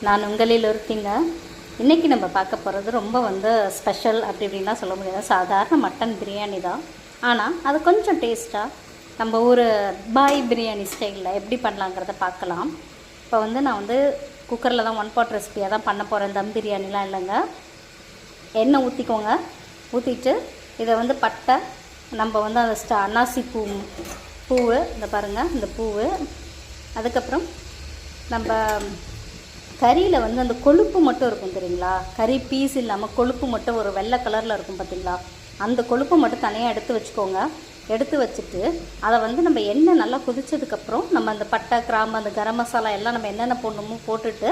நான் உங்களில் ஒருத்திங்க. இன்றைக்கி நம்ம பார்க்க போகிறது ரொம்ப ஸ்பெஷல் அப்படி இப்படின்லாம் சொல்ல முடியாது. சாதாரண மட்டன் பிரியாணி தான். ஆனால் அது கொஞ்சம் டேஸ்ட்டாக நம்ம ஊர் பாய் பிரியாணி ஸ்டைலில் எப்படி பண்ணலாங்கிறத பார்க்கலாம். இப்போ நான் குக்கரில் தான் ஒன் பாட் ரெசிபியாக தான் பண்ண போகிறேன். தம் பிரியாணிலாம் இல்லைங்க. எண்ணெய் ஊற்றிக்கோங்க. ஊற்றிட்டு இதை பட்டை, நம்ம அந்த அன்னாசி பூவு இந்த பாருங்கள், இந்த பூவு. அதுக்கப்புறம் நம்ம கறியில் அந்த கொழுப்பு மட்டும் இருக்கும் தெரியுங்களா, கறி பீஸ் இல்லாமல் கொழுப்பு மட்டும் ஒரு வெள்ளை கலரில் இருக்கும் பார்த்தீங்களா, அந்த கொழுப்பு மட்டும் தனியாக எடுத்து வச்சுக்கோங்க. எடுத்து வச்சுட்டு அதை நம்ம எண்ணெய் நல்லா கொதிச்சதுக்கப்புறம் நம்ம அந்த பட்டை, கிராம்பு, அந்த கரம் மசாலா எல்லாம் நம்ம என்னென்ன போடணுமோ போட்டுட்டு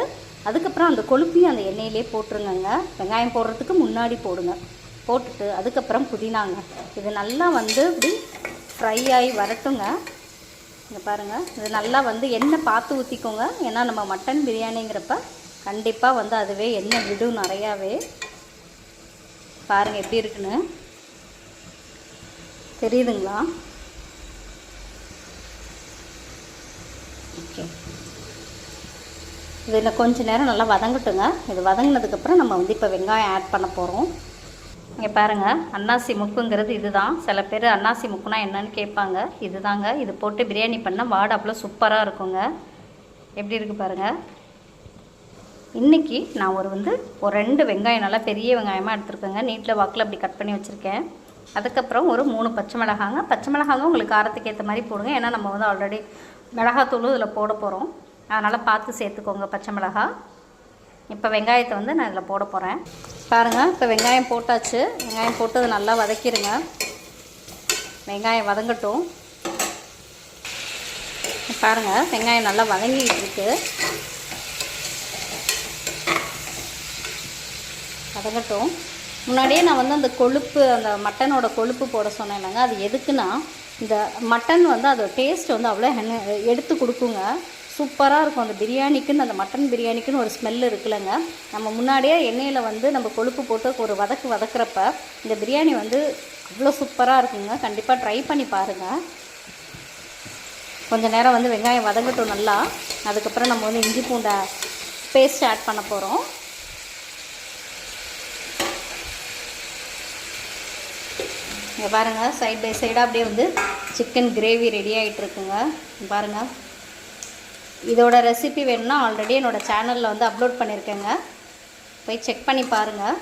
அதுக்கப்புறம் அந்த கொழுப்பையும் அந்த எண்ணெயிலே போட்டுருங்க. வெங்காயம் போடுறதுக்கு முன்னாடி போடுங்க. போட்டுட்டு அதுக்கப்புறம் புதினாங்க. இது நல்லா இப்படி ஃப்ரை ஆகி வரட்டுங்க. இங்கே பாருங்கள், இது நல்லா எண்ணெய் பார்த்து ஊற்றிக்கோங்க. ஏன்னா நம்ம மட்டன் பிரியாணிங்கிறப்ப கண்டிப்பாக அதுவே எண்ணெய் விடும் நிறையாவே. பாருங்கள் எப்படி இருக்குன்னு தெரியுதுங்களா? ஓகே, இதில் கொஞ்சம் நேரம் நல்லா வதங்கட்டுங்க. இது வதங்கினதுக்கப்புறம் நம்ம இப்போ வெங்காயம் ஆட் பண்ண போகிறோம். இங்கே பாருங்கள், அன்னாசி முக்குங்கிறது இதுதான். சில பேர் அன்னாசி முக்குனா என்னன்னு கேட்பாங்க. இது தாங்க. இது போட்டு பிரியாணி பண்ணால் வாடை அவ்வளோ சூப்பராக இருக்குங்க. எப்படி இருக்குது பாருங்கள். இன்றைக்கி நான் ஒரு 2 வெங்காயம் நல்லா பெரிய வெங்காயமாக எடுத்துருக்கேங்க. நீட்டில் வாக்கில் அப்படி கட் பண்ணி வச்சுருக்கேன். அதுக்கப்புறம் ஒரு 3 பச்சை மிளகாங்க. பச்சை மிளகாங்க உங்களுக்கு காரத்துக்கு ஏற்ற மாதிரி போடுங்க. ஏன்னா நம்ம ஆல்ரெடி மிளகாத்தூளும் இதில் போட போகிறோம். அதனால் பார்த்து சேர்த்துக்கோங்க பச்சை மிளகா. இப்போ வெங்காயத்தை நான் இதில் போட போகிறேன். பாருங்கள், இப்போ வெங்காயம் போட்டாச்சு. வெங்காயம் போட்டு அதை நல்லா வதக்கிடுங்க. வெங்காயம் வதங்கட்டும். பாருங்கள், வெங்காயம் நல்லா வதங்கிட்டு இருக்கு. வதங்கட்டும். முன்னாடியே நான் அந்த கொழுப்பு, அந்த மட்டனோட கொழுப்பு போட சொன்னேன்னாங்க. அது எதுக்குன்னா இந்த மட்டன் அதோட டேஸ்ட் அவ்வளோ எடுத்து கொடுக்குங்க. சூப்பராக இருக்கும். அந்த பிரியாணிக்குன்னு, அந்த மட்டன் பிரியாணிக்குன்னு ஒரு ஸ்மெல் இருக்குல்லங்க. நம்ம முன்னாடியே எண்ணெயில் நம்ம கொழுப்பு போட்டு ஒரு வதக்குறப்ப இந்த பிரியாணி அவ்வளோ சூப்பராக இருக்குங்க. கண்டிப்பாக ட்ரை பண்ணி பாருங்கள். கொஞ்சம் நேரம் வெங்காயம் வதங்கட்டும் நல்லா. அதுக்கப்புறம் நம்ம இஞ்சி பூண்டை பேஸ்ட் ஆட் பண்ண போகிறோம். இங்கே பாருங்கள், சைட் பை சைடாக அப்படியே சிக்கன் கிரேவி ரெடி ஆகிட்டுருக்குங்க. பாருங்கள், இதோட ரெசிபி வேணும்னா ஆல்ரெடி என்னோடய சேனலில் அப்லோட் பண்ணியிருக்கேங்க. போய் செக் பண்ணி பாருங்கள்.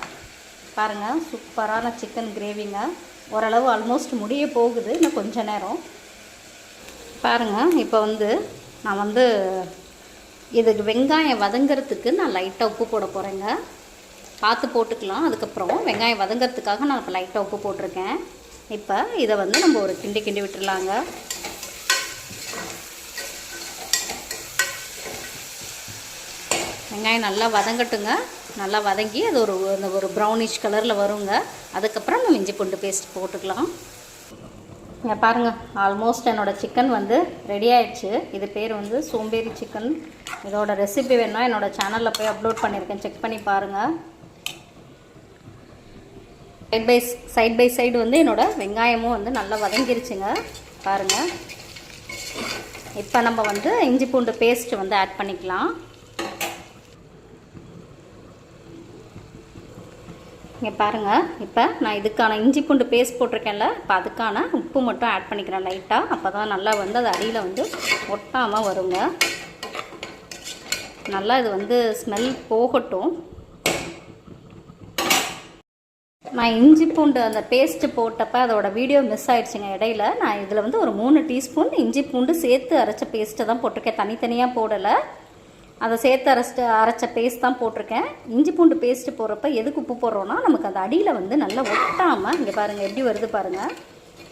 பாருங்கள், சூப்பரான சிக்கன் கிரேவிங்க. ஓரளவு ஆல்மோஸ்ட் முடிய போகுது. இன்னும் கொஞ்சம் நேரம். பாருங்கள், இப்போ நான் இதுக்கு வெங்காயம் வதங்கிறதுக்கு நான் லைட்டாக உப்பு போட போகிறேங்க. பார்த்து போட்டுக்கலாம். அதுக்கப்புறம் வெங்காயம் வதங்கிறதுக்காக நான் இப்போ லைட்டாக உப்பு போட்டிருக்கேன். இப்போ இதை நம்ம ஒரு கிண்டி விட்டுடலாங்க. வெங்காயம் நல்லா வதங்கட்டுங்க. நல்லா வதங்கி அது ஒரு ப்ரௌனிஷ் கலரில் வருங்க. அதுக்கப்புறம் நம்ம இஞ்சி பூண்டு பேஸ்ட் போட்டுக்கலாம். இங்கே பாருங்கள், ஆல்மோஸ்ட் என்னோடய சிக்கன் ரெடி ஆகிடுச்சு. இது பேர் சோம்பேறி சிக்கன். இதோட ரெசிபி வேணும்னா என்னோடய சேனலில் போய் அப்லோட் பண்ணியிருக்கேன். செக் பண்ணி பாருங்கள். சைட் பை சைடு என்னோடய வெங்காயமும் நல்லா வதங்கிருச்சுங்க. பாருங்கள், இப்போ நம்ம இஞ்சி பூண்டு பேஸ்ட் ஆட் பண்ணிக்கலாம். இங்கே பாருங்கள், இப்போ நான் இதுக்கான இஞ்சி பூண்டு பேஸ்ட் போட்டிருக்கேன்ல, இப்போ அதுக்கான உப்பு மட்டும் ஆட் பண்ணிக்கிறேன் லைட்டாக. அப்போ தான் நல்லா அது அடியில் ஒட்டாமல் வருங்க. நல்லா இது ஸ்மெல் போகட்டும். நான் இஞ்சி பூண்டு அந்த பேஸ்ட்டு போட்டப்போ அதோட வீடியோ மிஸ் ஆகிடுச்சிங்க இடையில. நான் இதில் ஒரு 3 டீஸ்பூன் இஞ்சி பூண்டு சேர்த்து அரைச்ச பேஸ்ட்டை தான் போட்டிருக்கேன். தனித்தனியாக போடலை. அதை சேர்த்து அரைச்ச பேஸ்ட் தான் போட்டிருக்கேன். இஞ்சி பூண்டு பேஸ்ட்டு போடுறப்ப எதுக்கு உப்பு போடுறோன்னா நமக்கு அந்த அடியில் நல்லா ஒட்டாமல், இங்கே பாருங்கள் எப்படி வருது பாருங்கள்.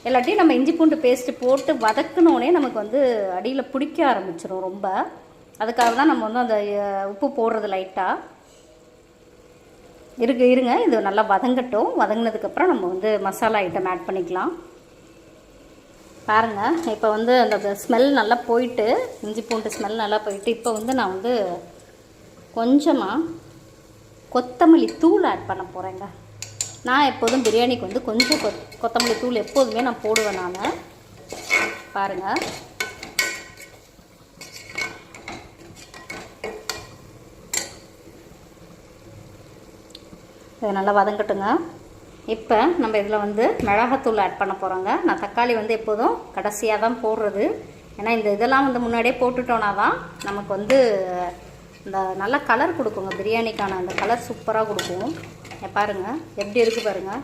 எல்லாத்தையும் நம்ம இஞ்சி பூண்டு பேஸ்ட்டு போட்டு வதக்கினோடனே நமக்கு அடியில் பிடிக்க ஆரம்பிச்சிடும் ரொம்ப. அதுக்காக தான் நம்ம அந்த உப்பு போடுறது லைட்டாக. இருங்க, இது நல்லா வதங்கட்டும். வதங்கினதுக்கப்புறம் நம்ம மசாலா ஐட்டம் ஆட் பண்ணிக்கலாம். பாருங்கள், இப்போ அந்த ஸ்மெல் நல்லா போயிட்டு, இஞ்சி பூண்டு ஸ்மெல் நல்லா போயிட்டு, இப்போ நான் கொஞ்சமாக கொத்தமல்லி தூள் ஆட் பண்ண போகிறேங்க. நான் எப்போதும் பிரியாணிக்கு கொஞ்சம் கொத்தமல்லி தூள் எப்போதுமே நான் போடுவேன் நான். பாருங்கள், இது நல்லா வதங்கட்டுங்க. இப்போ நம்ம இதில் வந்து மிளகாத்தூள் ஆட் பண்ண போகிறோங்க. நான் தக்காளி வந்து எப்போதும் கடைசியாக தான் போடுறது. ஏன்னா இந்த இதெல்லாம் வந்து முன்னாடியே போட்டுட்டோன்னா தான் நமக்கு வந்து இந்த நல்ல கலர் கொடுக்குங்க. பிரியாணிக்கான அந்த கலர் சூப்பராக கொடுக்கும். பாருங்கள் எப்படி இருக்குது பாருங்கள்.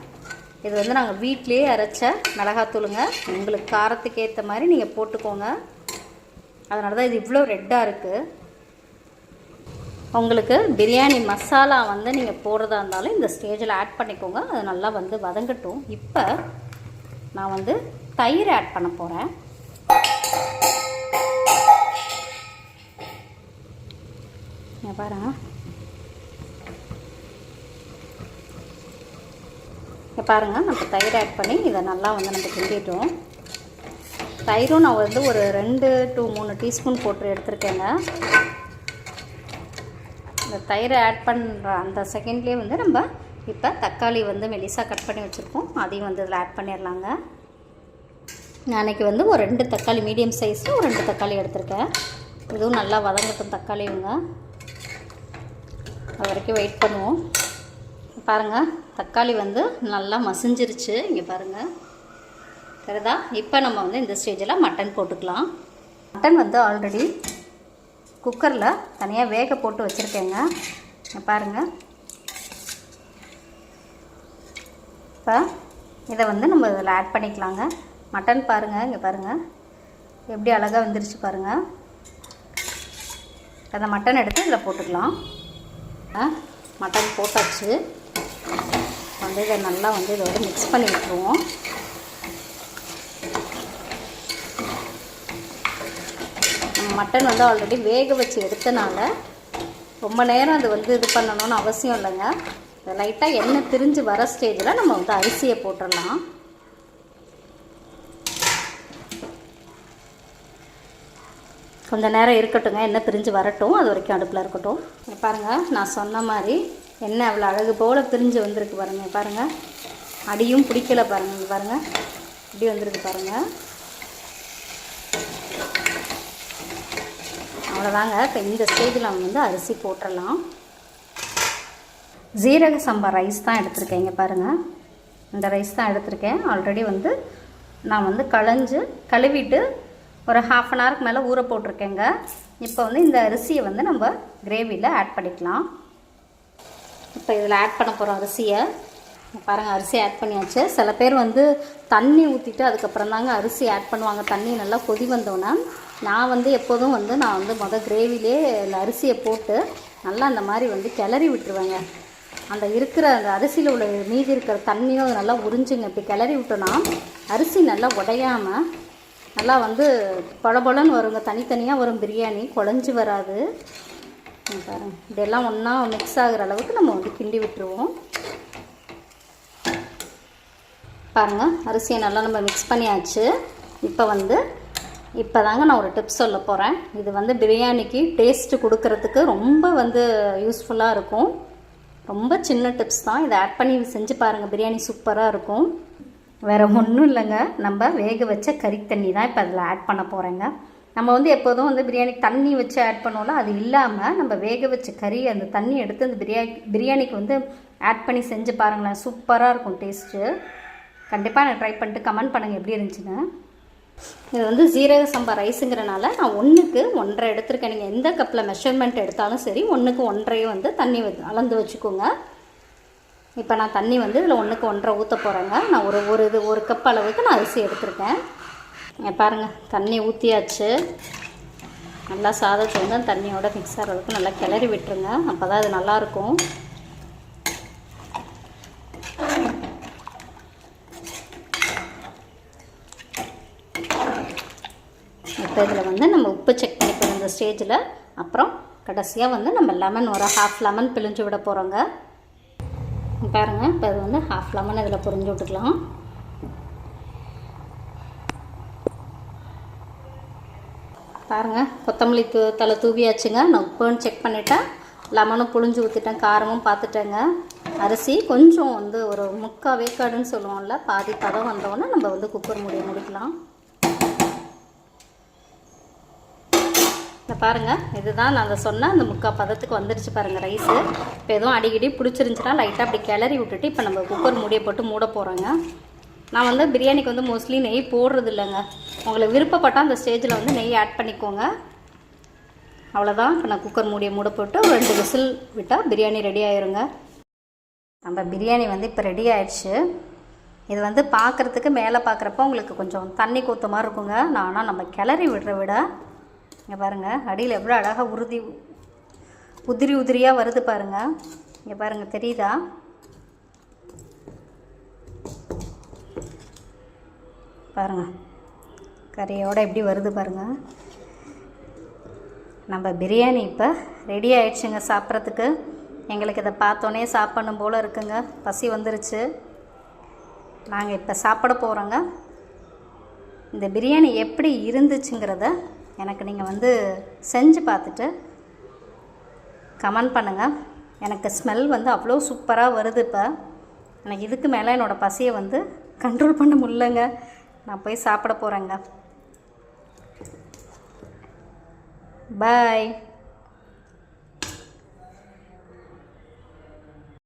இது வந்து நாங்கள் வீட்டிலேயே அரைச்ச மிளகாத்தூளுங்க. உங்களுக்கு காரத்துக்கு ஏற்ற மாதிரி நீங்கள் போட்டுக்கோங்க. அதனால தான் இது இவ்வளோ ரெட்டாக இருக்குது. உங்களுக்கு பிரியாணி மசாலா வந்து நீங்கள் போடுறதா இருந்தாலும் இந்த ஸ்டேஜில் ஆட் பண்ணிக்கோங்க. அது நல்லா வந்து வதங்கட்டும். இப்போ நான் வந்து தயிர் ஆட் பண்ண போகிறேன். பாருங்க, பாருங்கள் நம்ம தயிர் ஆட் பண்ணி இதை நல்லா வந்து நம்ம கிண்டிட்டோம். தயிரும் நான் வந்து ஒரு 2 to 3 டீஸ்பூன் போட்டு எடுத்துருக்கேங்க. இந்த தயிரை ஆட் பண்ணுற அந்த செகண்ட்லேயே வந்து நம்ம இப்போ தக்காளி வந்து மெலிசாக கட் பண்ணி வச்சுருக்கோம். அதையும் வந்து இதில் ஆட் பண்ணிடலாங்க. நான் அன்றைக்கி வந்து ஒரு 2 தக்காளி மீடியம் சைஸில் ஒரு 2 தக்காளி எடுத்திருக்கேன். இதுவும் நல்லா வதங்கட்டும் தக்காளிங்க. அது வரைக்கும் வெயிட் பண்ணுவோம். பாருங்கள், தக்காளி வந்து நல்லா மசிஞ்சிருச்சு. இங்கே பாருங்கள் சரிதா. இப்போ நம்ம வந்து இந்த ஸ்டேஜில் மட்டன் போட்டுக்கலாம். மட்டன் வந்து ஆல்ரெடி குக்கரில் தனியாக வேக போட்டு வச்சுருக்கேங்க. பாருங்கள், இப்போ இதை வந்து நம்ம இதில் ஆட் பண்ணிக்கலாங்க. மட்டன் பாருங்கள், இங்கே பாருங்கள் எப்படி அழகாக வந்துருச்சு பாருங்கள். அந்த மட்டன் எடுத்து இதில் போட்டுக்கலாம். மட்டன் போட்டாச்சு. வந்து இதை நல்லா வந்து இதோட மிக்ஸ் பண்ணி விட்டுருவோம். மட்டன் வந்து ஆல்ரெடி வேக வச்சு எடுத்தனால ரொம்ப நேரம் அது வந்து இது பண்ணணும்னு அவசியம் இல்லைங்க. லைட்டாக எண்ணெய் திரிஞ்சு வர ஸ்டேஜில் நம்ம வந்து அரிசியை போட்டுடலாம். கொஞ்சம் நேரம் இருக்கட்டுங்க, எண்ணெய் பிரிஞ்சு வரட்டும். அது வரைக்கும் அடுப்பில் இருக்கட்டும். பாருங்கள், நான் சொன்ன மாதிரி எண்ணெய் அவ்வளோ அழகு போல் பிரிஞ்சு வந்திருக்கு பாருங்கள். பாருங்கள், அடியும் பிடிக்கலை பாருங்கள். பாருங்கள் இப்படி வந்திருக்கு பாருங்கள். அவ்வளோதாங்க. இப்போ இந்த ஸ்டேஜில் நம்ம வந்து அரிசி போட்டுடலாம். ஜீரக சம்பா ரைஸ் தான் எடுத்திருக்கேன். இங்கே பாருங்கள், இந்த ரைஸ் தான் எடுத்திருக்கேன். ஆல்ரெடி வந்து நான் வந்து கழுவிட்டு ஒரு 1/2 அன் ஹவருக்கு மேலே ஊற போட்டிருக்கேங்க. இப்போ வந்து இந்த அரிசியை வந்து நம்ம கிரேவியில் ஆட் பண்ணிக்கலாம். இப்போ இதில் ஆட் பண்ண போகிறோம் அரிசியை. பாருங்கள், அரிசி ஆட் பண்ணியாச்சு. சில பேர் வந்து தண்ணி ஊற்றிட்டு அதுக்கப்புறம் தாங்க அரிசி ஆட் பண்ணுவாங்க. தண்ணி நல்லா கொதி வந்தோன்னே. நான் வந்து எப்போதும் வந்து நான் வந்து கிரேவிலே இந்த அரிசியை போட்டு நல்லா அந்த மாதிரி வந்து கிளறி விட்டுருவேங்க. அந்த அந்த அரிசியில் உள்ள மீதி இருக்கிற தண்ணியும் அது நல்லா உறிஞ்சுங்க. இப்படி கிளறி விட்டோன்னா அரிசி நல்லா உடையாமல் நல்லா வந்து பழபழன்னு வருங்க. தனித்தனியாக வரும் பிரியாணி, குழஞ்சி வராது. பாருங்கள், இதெல்லாம் ஒன்றா மிக்ஸ் ஆகிற அளவுக்கு நம்ம வந்து கிண்டி விட்டுருவோம். பாருங்கள், அரிசியை நல்லா நம்ம மிக்ஸ் பண்ணியாச்சு. இப்போ தாங்க நான் ஒரு டிப்ஸ் சொல்ல போகிறேன். இது வந்து பிரியாணிக்கு டேஸ்ட்டு கொடுக்கறதுக்கு ரொம்ப வந்து யூஸ்ஃபுல்லாக இருக்கும். ரொம்ப சின்ன டிப்ஸ் தான். இதை ஆட் பண்ணி செஞ்சு பாருங்கள், பிரியாணி சூப்பராக இருக்கும். வேறு ஒன்றும் இல்லைங்க, நம்ம வேக வச்ச கறி தண்ணி தான் இப்போ அதில் ஆட் பண்ண போகிறேங்க. நம்ம வந்து எப்போதும் வந்து பிரியாணிக்கு தண்ணி வச்சு ஆட் பண்ணுவோம்ல, அது இல்லாமல் நம்ம வேக வச்ச கறி அந்த தண்ணி எடுத்து அந்த பிரியாணிக்கு வந்து ஆட் பண்ணி செஞ்சு பாருங்களேன். சூப்பராக இருக்கும் டேஸ்ட்டு. கண்டிப்பாக நான் ட்ரை பண்ணிட்டு கமெண்ட் பண்ணுங்கள் எப்படி இருந்துச்சுன்னு. இது வந்து ஜீரக சம்பா ரைஸுங்கிறனால நான் 1க்கு 1.5 எடுத்துருக்கேன். நீங்கள் எந்த கப்பில் மெஷர்மெண்ட் எடுத்தாலும் சரி 1க்கு 1.5 வந்து தண்ணி அளந்து வச்சுக்கோங்க. இப்போ நான் தண்ணி வந்து இதில் 1க்கு 1.5 ஊற்ற போகிறேங்க. நான் ஒரு கப் அளவுக்கு நான் அரிசி எடுத்துருக்கேன். பாருங்கள், தண்ணி ஊற்றியாச்சு. நல்லா சாதத்தை வந்து தண்ணியோட மிக்ஸ் ஆகிற அளவுக்கு நல்லா கிளறி விட்டுருங்க. அப்போ தான் அது நல்லாயிருக்கும். இப்போ இதில் வந்து நம்ம உப்பு செக் பண்ணிப்போம் இந்த ஸ்டேஜில். அப்புறம் கடைசியாக வந்து நம்ம லெமன் ஒரு 1/2 லெமன் பிழிஞ்சு விட போகிறோங்க. பாருங்கள், இப்போ இது வந்து 1/2 லெமன் இதில் புரிஞ்சு விட்டுக்கலாம். பாருங்கள், கொத்தமல்லி தலை தூவியாச்சுங்க. நான் உப்புன்னு செக் பண்ணிவிட்டேன், லெமனும் புழிஞ்சு ஊற்றிட்டேன், காரமும் பார்த்துட்டேங்க. அரிசி கொஞ்சம் வந்து ஒரு 3/4 வேக்காடுன்னு சொல்லுவோம்ல, பாதி பதம் வந்தோடனே நம்ம வந்து குக்கர் முடிக்கலாம். பாருங்கள், இதுதான் நான் அதை சொன்ன அந்த 3/4 பதத்துக்கு வந்துருச்சு பாருங்கள் ரைஸு. இப்போ எதுவும் அடிக்கடி பிடிச்சிருந்துச்சுன்னா லைட்டாக அப்படி கிளறி விட்டுட்டு இப்போ நம்ம குக்கர் மூடியை போட்டு மூட போகிறோங்க. நான் வந்து பிரியாணிக்கு வந்து மோஸ்ட்லி நெய் போடுறது இல்லைங்க. உங்களுக்கு விருப்பப்பட்டால் அந்த ஸ்டேஜில் வந்து நெய் ஆட் பண்ணிக்கோங்க. அவ்வளோதான். இப்போ நான் குக்கர் மூடியை மூட போட்டு 2 விசில் விட்டால் பிரியாணி ரெடி ஆயிருங்க. நம்ம பிரியாணி வந்து இப்போ ரெடி ஆயிடுச்சு. இது வந்து பார்க்குறதுக்கு மேலே பார்க்குறப்ப உங்களுக்கு கொஞ்சம் தண்ணி கொத்த மாதிரி இருக்குங்க. ஆனால் நம்ம கிளறி விட இங்கே பாருங்கள், அடியில் எவ்வளோ அழகாக உதிரி உதிரியாக வருது பாருங்கள். இங்கே பாருங்கள், தெரியுதா? பாருங்கள், கறியோடு எப்படி வருது பாருங்கள். நம்ம பிரியாணி இப்போ ரெடி ஆயிடுச்சுங்க சாப்பிட்றதுக்கு. எங்களுக்கு இதை பார்த்தோன்னே சாப்பிடணும் போல் இருக்குங்க. பசி வந்துருச்சு. நாங்கள் இப்போ சாப்பிட போகிறோங்க. இந்த பிரியாணி எப்படி இருந்துச்சுங்கிறத எனக்கு நீங்கள் வந்து செஞ்சு பார்த்துட்டு கமெண்ட் பண்ணுங்கள். எனக்கு ஸ்மெல் வந்து அவ்வளோ சூப்பராக வருது. இப்போ எனக்கு இதுக்கு மேலே என்னோடய பசியை வந்து கண்ட்ரோல் பண்ண முடியலங்க. நான் போய் சாப்பிட போகிறேங்க. பாய்.